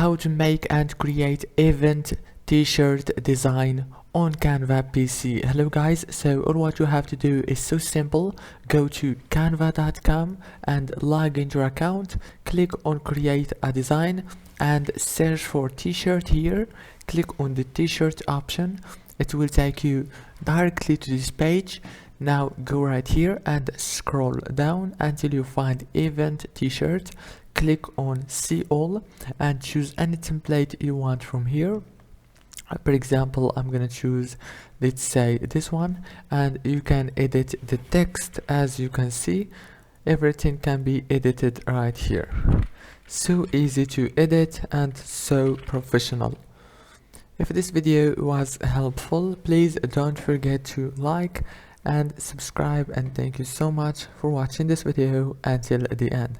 how to make and create event t-shirt design on Canva PC. Hello guys, so all what you have to do is so simple. Go to canva.com and log into your account, click on create a design and search for t-shirt here. Click on the t-shirt option. It will take you directly to this page. Now go right here and scroll down until you find event t-shirt. Click on see all and choose any template you want from here. For example, I'm gonna choose, let's say, this one, and you can edit the text. As you can see, everything can be edited right here. So easy to edit and so professional. If this video was helpful, please don't forget to like and subscribe, and thank you so much for watching this video until the end.